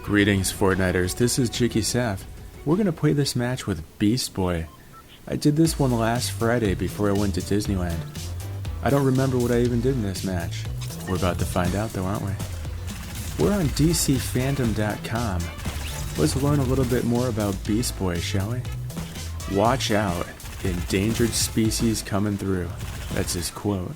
Greetings, Fortniters. This is JikkySef. We're gonna play this match with Beast Boy. I did this one last Friday before I went to Disneyland. I don't remember what I even did in this match. We're about to find out though, aren't we? We're on DCFandom.com. Let's learn a little bit more about Beast Boy, shall we? Watch out, endangered species coming through. That's his quote.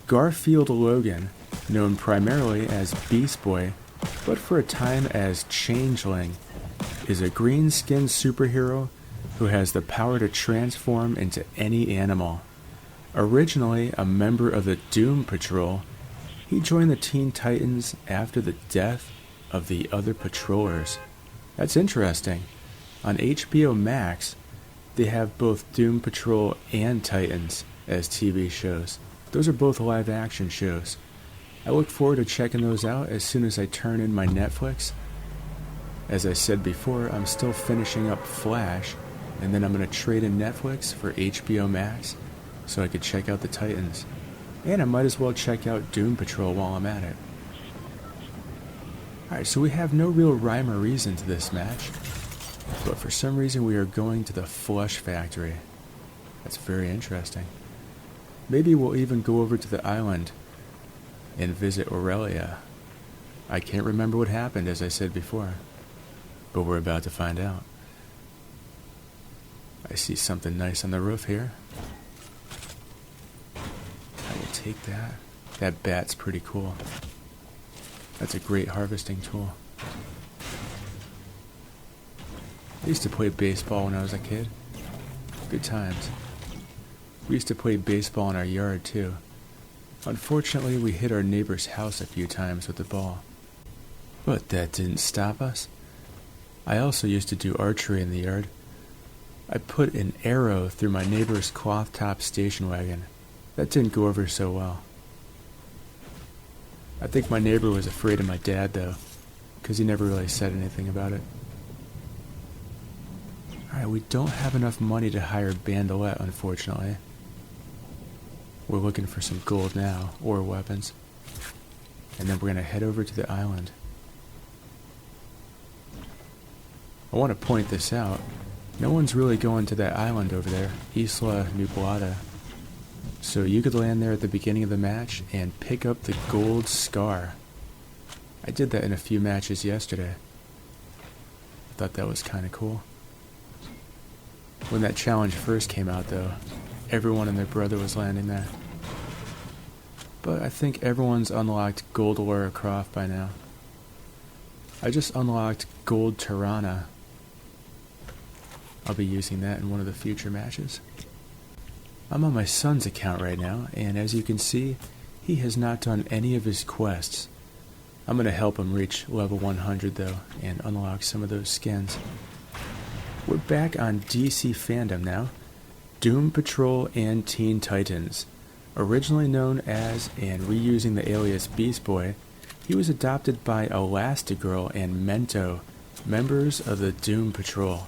Garfield Logan, known primarily as Beast Boy, but for a time as Changeling, is a green-skinned superhero who has the power to transform into any animal. Originally a member of the Doom Patrol, he joined the Teen Titans after the death of the other patrollers. That's interesting. On HBO Max, they have both Doom Patrol and Titans as TV shows. Those are both live-action shows. I look forward to checking those out as soon as I turn in my Netflix. As I said before, I'm still finishing up Flash, and then I'm going to trade in Netflix for HBO Max so I could check out the Titans. And I might as well check out Doom Patrol while I'm at it. Alright, so we have no real rhyme or reason to this match, but for some reason we are going to the Flush Factory. That's very interesting. Maybe we'll even go over to the island and visit Aurelia. I can't remember what happened, as I said before, but we're about to find out. I see something nice on the roof here. I will take that. That bat's pretty cool. That's a great harvesting tool. I used to play baseball when I was a kid. Good times. We used to play baseball in our yard too. Unfortunately, we hit our neighbor's house a few times with the ball. But that didn't stop us. I also used to do archery in the yard. I put an arrow through my neighbor's cloth-top station wagon. That didn't go over so well. I think my neighbor was afraid of my dad, though, because he never really said anything about it. Alright, we don't have enough money to hire Bandolette, unfortunately. We're looking for some gold now, or weapons. And then we're going to head over to the island. I want to point this out. No one's really going to that island over there, ISLA, NUBLADA. So you could land there at the beginning of the match and pick up the gold scar. I did that in a few matches yesterday. I thought that was kind of cool. When that challenge first came out though, everyone and their brother was landing there. But I think everyone's unlocked Gold Lara Croft by now. I just unlocked Gold Tirana. I'll be using that in one of the future matches. I'm on my son's account right now, and as you can see, he has not done any of his quests. I'm going to help him reach level 100 though, and unlock some of those skins. We're back on DC Fandom now. Doom Patrol and Teen Titans. Originally known as, and reusing the alias Beast Boy, he was adopted by Elastigirl and Mento, members of the Doom Patrol.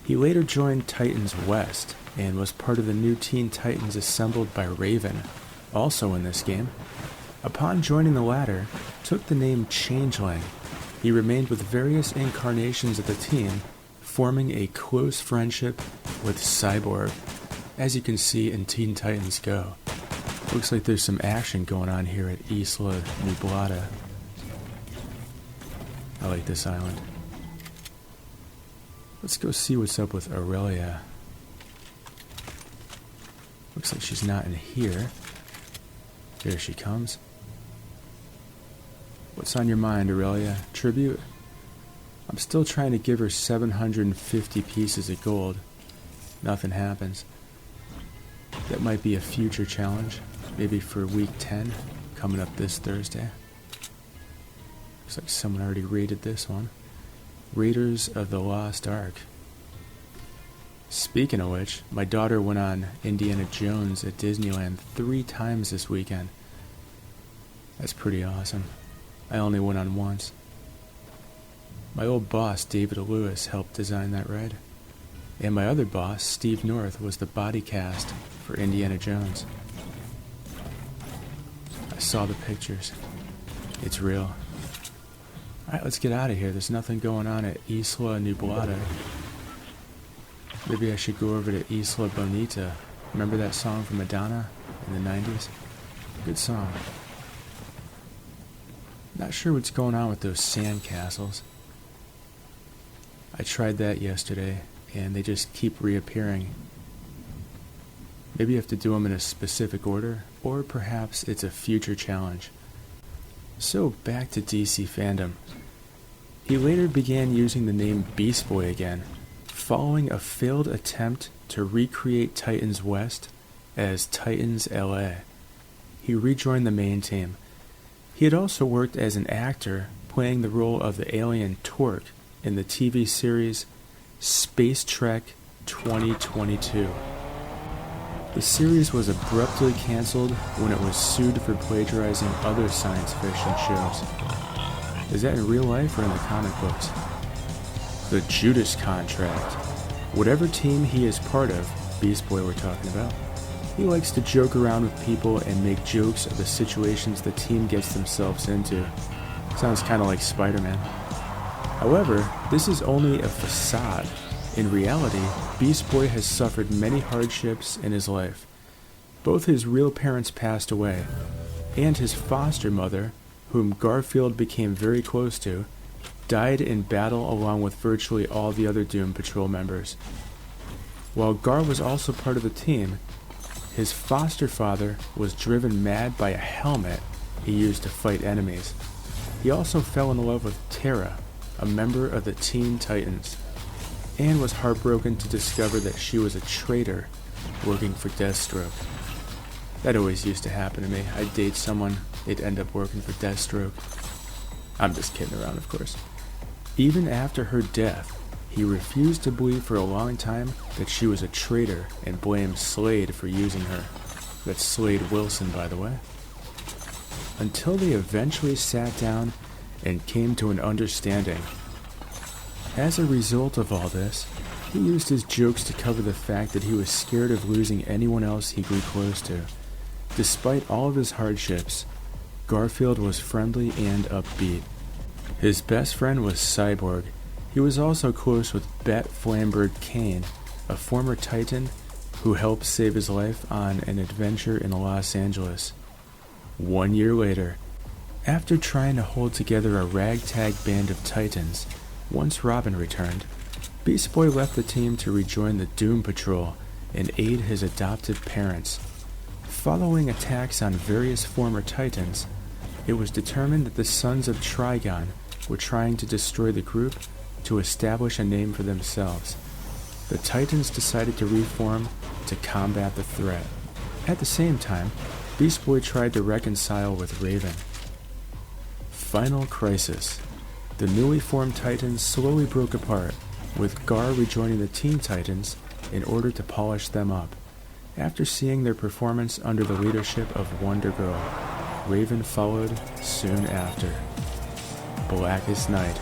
He later joined Titans West, and was part of the new Teen Titans assembled by Raven, also in this game. Upon joining the latter, took the name Changeling. He remained with various incarnations of the team, forming a close friendship with Cyborg, as you can see in Teen Titans Go. Looks like there's some action going on here at ISLA NUBLADA. I like this island. Let's go see what's up with Aurelia. Looks like she's not in here. There she comes. What's on your mind, Aurelia? Tribute? I'm still trying to give her 750 pieces of gold. Nothing happens. That might be a future challenge. Maybe for week 10, coming up this Thursday. Looks like someone already raided this one. Raiders of the Lost Ark. Speaking of which, my daughter went on Indiana Jones at Disneyland 3 times this weekend. That's pretty awesome. I only went on once. My old boss, David Lewis, helped design that ride. And my other boss, Steve North, was the body cast for Indiana Jones. I saw the pictures. It's real. Alright, let's get out of here. There's nothing going on at ISLA NUBLADA. Maybe I should go over to Isla Bonita. Remember that song from Madonna in the 90s? Good song. Not sure what's going on with those sand castles. I tried that yesterday, and they just keep reappearing. Maybe you have to do them in a specific order, or perhaps it's a future challenge. So back to DC fandom. He later began using the name Beast Boy again, following a failed attempt to recreate Titans West as Titans LA. He rejoined the main team. He had also worked as an actor, playing the role of the alien Torque in the TV series Space Trek 2022. The series was abruptly canceled when it was sued for plagiarizing other science fiction shows. Is that in real life or in the comic books? The Judas Contract. Whatever team he is part of, Beast Boy we're talking about, he likes to joke around with people and make jokes of the situations the team gets themselves into. Sounds kind of like Spider-Man. However, this is only a facade. In reality, Beast Boy has suffered many hardships in his life. Both his real parents passed away, and his foster mother, whom Garfield became very close to, died in battle along with virtually all the other Doom Patrol members. While Gar was also part of the team, his foster father was driven mad by a helmet he used to fight enemies. He also fell in love with Tara, a member of the Teen Titans, and was heartbroken to discover that she was a traitor working for Deathstroke. That always used to happen to me. I'd date someone, they'd end up working for Deathstroke. I'm just kidding around, of course. Even after her death, he refused to believe for a long time that she was a traitor and blamed Slade for using her. That's Slade Wilson, by the way. Until they eventually sat down and came to an understanding. As a result of all this, he used his jokes to cover the fact that he was scared of losing anyone else he grew close to. Despite all of his hardships, Garfield was friendly and upbeat. His best friend was Cyborg. He was also close with Bat Flambird Kane, a former Titan who helped save his life on an adventure in Los Angeles. 1 year later, after trying to hold together a ragtag band of Titans, once Robin returned, Beast Boy left the team to rejoin the Doom Patrol and aid his adoptive parents. Following attacks on various former Titans, it was determined that the Sons of Trigon were trying to destroy the group to establish a name for themselves. The Titans decided to reform to combat the threat. At the same time, Beast Boy tried to reconcile with Raven. Final crisis. The newly formed Titans slowly broke apart, with Gar rejoining the Teen Titans in order to polish them up. After seeing their performance under the leadership of Wonder Girl, Raven followed soon after. Blackest Night.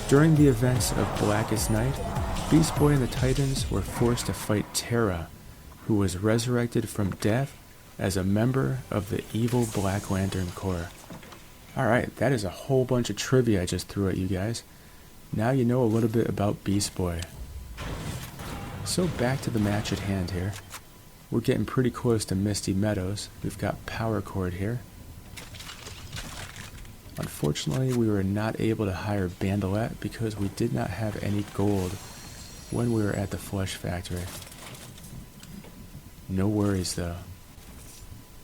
During the events of Blackest Night, Beast Boy and the Titans were forced to fight Tara, who was resurrected from death as a member of the evil Black Lantern Corps. Alright, that is a whole bunch of trivia I just threw at you guys. Now you know a little bit about Beast Boy. So back to the match at hand here. We're getting pretty close to Misty Meadows. We've got Power Chord here. Unfortunately, we were not able to hire Bandolette because we did not have any gold when we were at the Flesh Factory. No worries though.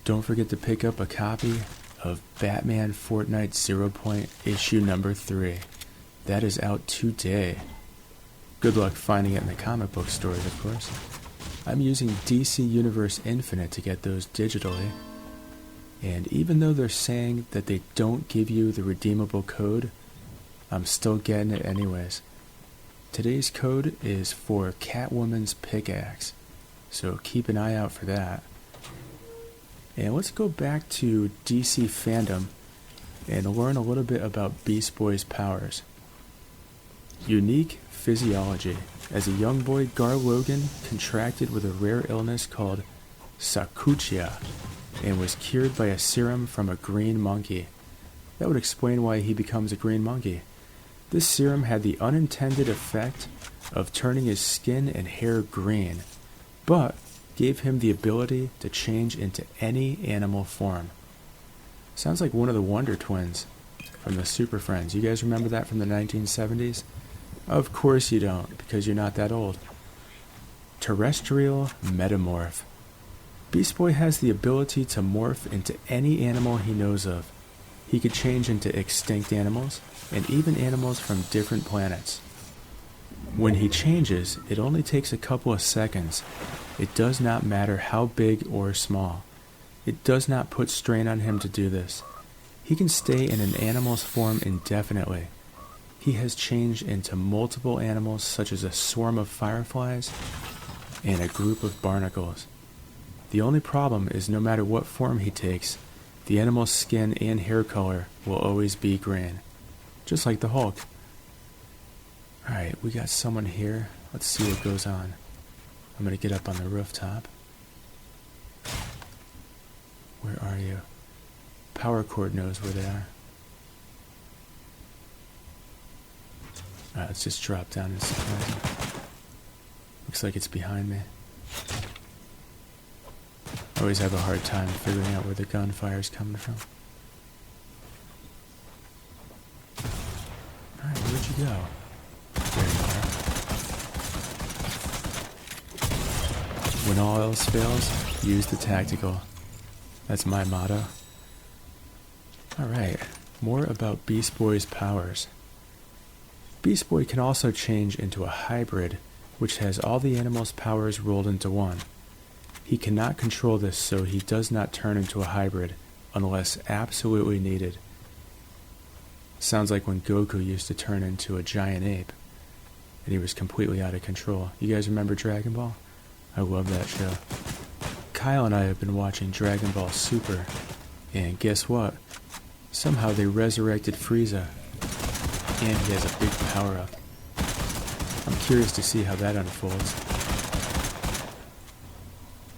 Don't forget to pick up a copy of Batman Fortnite 0 Point issue number 3. That is out today. Good luck finding it in the comic book stores, of course. I'm using DC Universe Infinite to get those digitally. And even though they're saying that they don't give you the redeemable code, I'm still getting it anyways. Today's code is for Catwoman's pickaxe, so keep an eye out for that. And let's go back to DC fandom and learn a little bit about Beast Boy's powers. Unique physiology. As a young boy, Gar Logan contracted with a rare illness called Sakuchia and was cured by a serum from a green monkey. That would explain why he becomes a green monkey. This serum had the unintended effect of turning his skin and hair green, but gave him the ability to change into any animal form. Sounds like one of the Wonder Twins from the Super Friends. You guys remember that from the 1970s? Of course you don't, because you're not that old. Terrestrial Metamorph. Beast Boy has the ability to morph into any animal he knows of. He could change into extinct animals, and even animals from different planets. When he changes, it only takes a couple of seconds. It does not matter how big or small. It does not put strain on him to do this. He can stay in an animal's form indefinitely. He has changed into multiple animals such as a swarm of fireflies and a group of barnacles. The only problem is no matter what form he takes, the animal's skin and hair color will always be green, just like the Hulk. Alright, we got someone here. Let's see what goes on. I'm gonna get up on the rooftop. Where are you? Power cord knows where they are. Alright, let's just drop down and surprise them. Looks like it's behind me. I always have a hard time figuring out where the gunfire's coming from. Alright, where'd you go? There you are. When all else fails, use the tactical. That's my motto. Alright, more about Beast Boy's powers. Beast Boy can also change into a hybrid, which has all the animal's powers rolled into one. He cannot control this, so he does not turn into a hybrid unless absolutely needed. Sounds like when Goku used to turn into a giant ape, and he was completely out of control. You guys remember Dragon Ball? I love that show. Kyle and I have been watching Dragon Ball Super, and guess what? Somehow they resurrected Frieza, and he has a big power-up. I'm curious to see how that unfolds.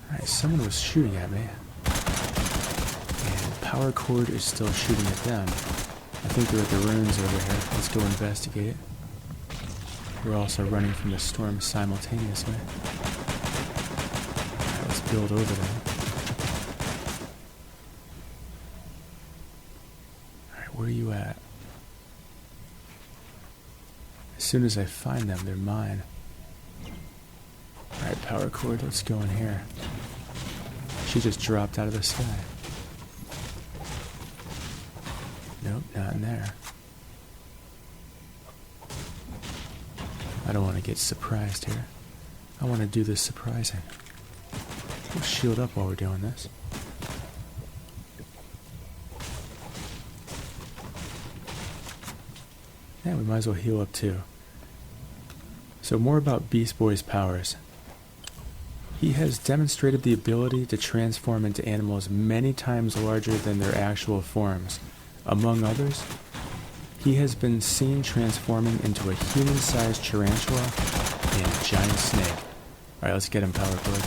Alright, someone was shooting at me, and power cord is still shooting at them. I think they're at the ruins over here. Let's go investigate. We're also running from the storm simultaneously. Alright, let's build over them. Alright, where are you at? As soon as I find them, they're mine. Alright, power cord, let's go in here. She just dropped out of the sky. Nope, not in there. I don't want to get surprised here. I want to do this surprising. We'll shield up while we're doing this. Yeah, we might as well heal up too. So more about Beast Boy's powers. He has demonstrated the ability to transform into animals many times larger than their actual forms. Among others, he has been seen transforming into a human-sized tarantula and a giant snake. Alright, let's get him, power cord.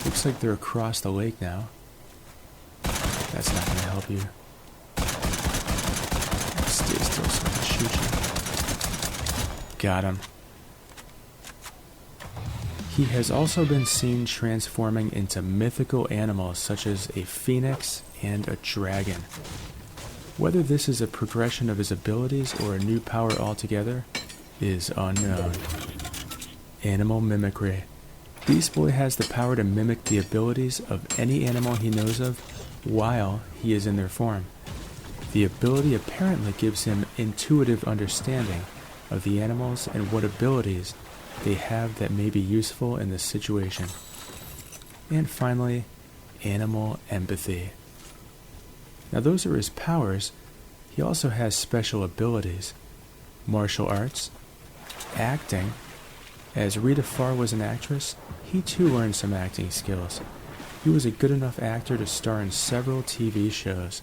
Looks like they're across the lake now. That's not going to help you. Stay still so I can shoot you. Got him. He has also been seen transforming into mythical animals such as a phoenix and a dragon. Whether this is a progression of his abilities or a new power altogether is unknown. Animal mimicry. Beast Boy has the power to mimic the abilities of any animal he knows of while he is in their form. The ability apparently gives him intuitive understanding of the animals and what abilities they have that may be useful in this situation. And finally, animal empathy. Now those are his powers. He also has special abilities. Martial arts, acting. As Rita Farr was an actress, he too learned some acting skills. He was a good enough actor to star in several TV shows.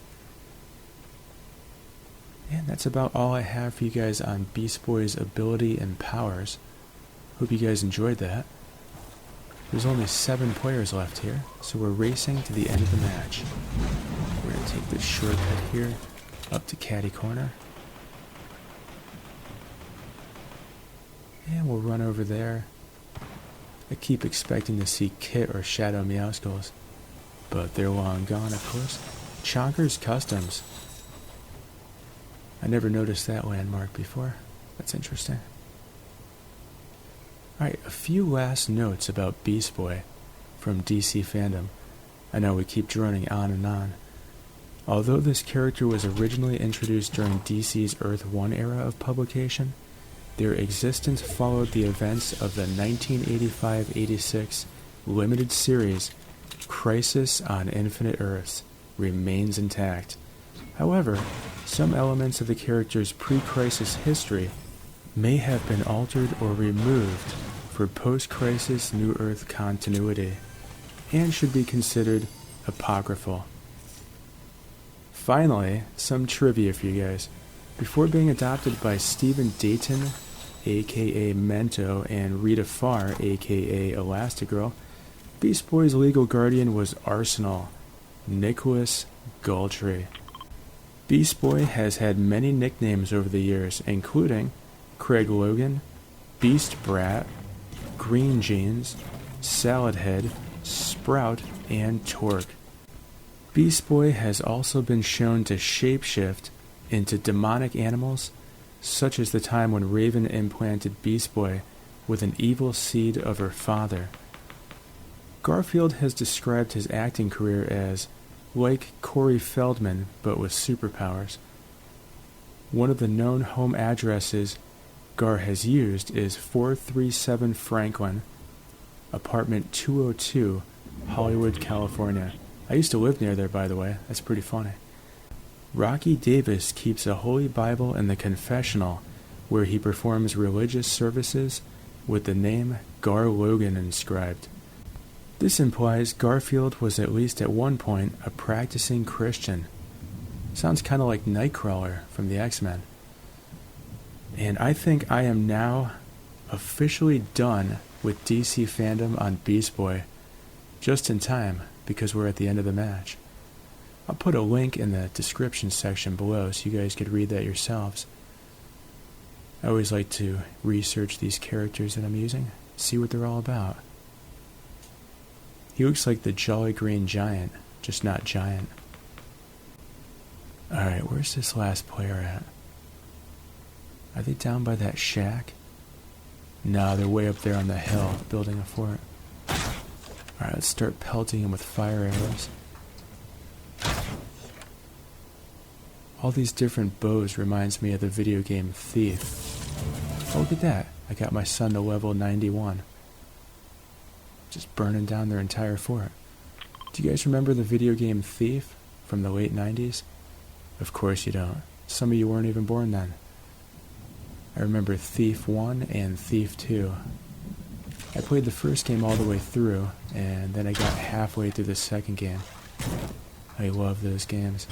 And that's about all I have for you guys on Beast Boy's ability and powers. Hope you guys enjoyed that. There's only 7 players left here, so we're racing to the end of the match. We're going to take this shortcut here, up to Catty Corner. And we'll run over there. I keep expecting to see Kit or Shadow Meowskulls, but they're long gone, of course. Chonker's Customs. I never noticed that landmark before. That's interesting. Alright, a few last notes about Beast Boy from DC Fandom. I know we keep droning on and on. Although this character was originally introduced during DC's Earth 1 era of publication, their existence followed the events of the 1985-86 limited series Crisis on Infinite Earths remains intact. However, some elements of the character's pre-crisis history may have been altered or removed for post-crisis New Earth continuity, and should be considered apocryphal. Finally, some trivia for you guys. Before being adopted by Stephen Dayton, aka Mento, and Rita Farr, aka Elastigirl, Beast Boy's legal guardian was Arsenal Nicholas Galtree. Beast Boy has had many nicknames over the years, including Craig Logan, Beast Brat, Green Jeans, Salad Head, Sprout, and Torque. Beast Boy has also been shown to shapeshift into demonic animals, such as the time when Raven implanted Beast Boy with an evil seed of her father. Garfield has described his acting career as like Corey Feldman, but with superpowers. One of the known home addresses Gar has used is 437 Franklin, apartment 202, Hollywood, California. I used to live near there, by the way. That's pretty funny. Rocky Davis keeps a Holy Bible in the confessional, where he performs religious services with the name Gar Logan inscribed. This implies Garfield was at least at one point a practicing Christian. Sounds kind of like Nightcrawler from the X-Men. And I think I am now officially done with DC Fandom on Beast Boy, just in time, because we're at the end of the match. I'll put a link in the description section below so you guys could read that yourselves. I always like to research these characters that I'm using, see what they're all about. He looks like the Jolly Green Giant, just not giant. Alright, where's this last player at? Are they down by that shack? No, they're way up there on the hill, building a fort. Alright, let's start pelting him with fire arrows. All these different bows reminds me of the video game Thief. Oh, look at that. I got my son to level 91. Just burning down their entire fort. Do you guys remember the video game Thief from the late 90s? Of course you don't. Some of you weren't even born then. I remember Thief 1 and Thief 2. I played the first game all the way through, and then I got halfway through the second game. I love those games.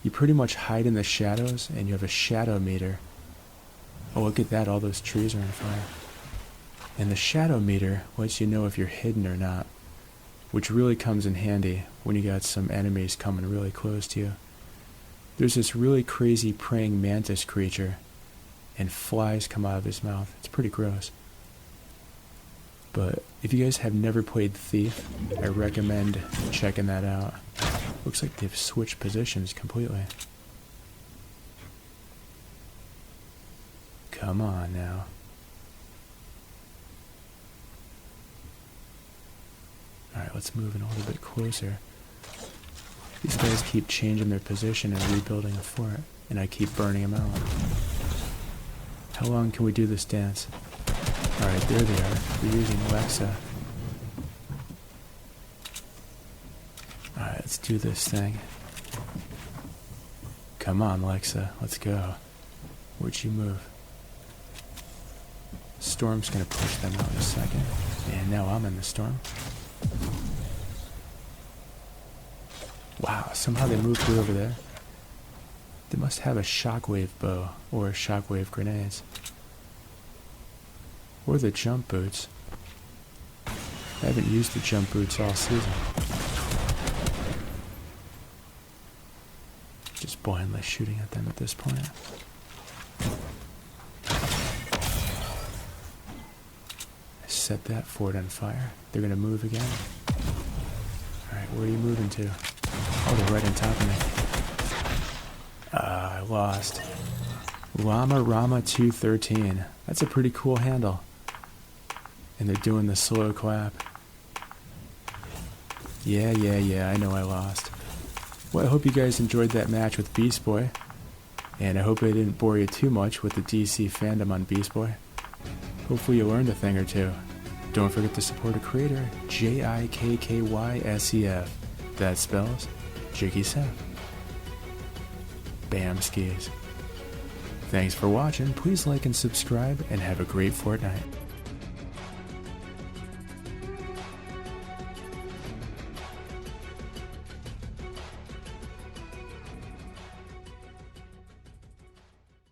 You pretty much hide in the shadows, and you have a shadow meter. Oh, look at that, all those trees are on fire. And the shadow meter lets you know if you're hidden or not, which really comes in handy when you got some enemies coming really close to you. There's this really crazy praying mantis creature, and flies come out of his mouth. It's pretty gross. But if you guys have never played Thief, I recommend checking that out. Looks like they've switched positions completely. Come on now. Alright, let's move in a little bit closer. These guys keep changing their position and rebuilding a fort, and I keep burning them out. How long can we do this dance? Alright, there they are. They're using Alexa. Alright, let's do this thing. Come on, Alexa, let's go. Where'd you move? Storm's gonna push them out in a second. And now I'm in the storm. Wow, somehow they moved through over there. They must have a shockwave bow, or shockwave grenades. Or the jump boots. I haven't used the jump boots all season. Just blindly shooting at them at this point. set that fort on fire. They're gonna move again. Alright, where are you moving to? Oh, they're right on top of me. I lost. Llama Rama 213. That's a pretty cool handle. And they're doing the slow clap. Yeah, I know I lost. Well, I hope you guys enjoyed that match with Beast Boy. And I hope I didn't bore you too much with the DC fandom on Beast Boy. Hopefully you learned a thing or two. Don't forget to support a creator, JikkySef. That spells JikkySef. Bam skis. Thanks for watching. Please like and subscribe and have a great Fortnite.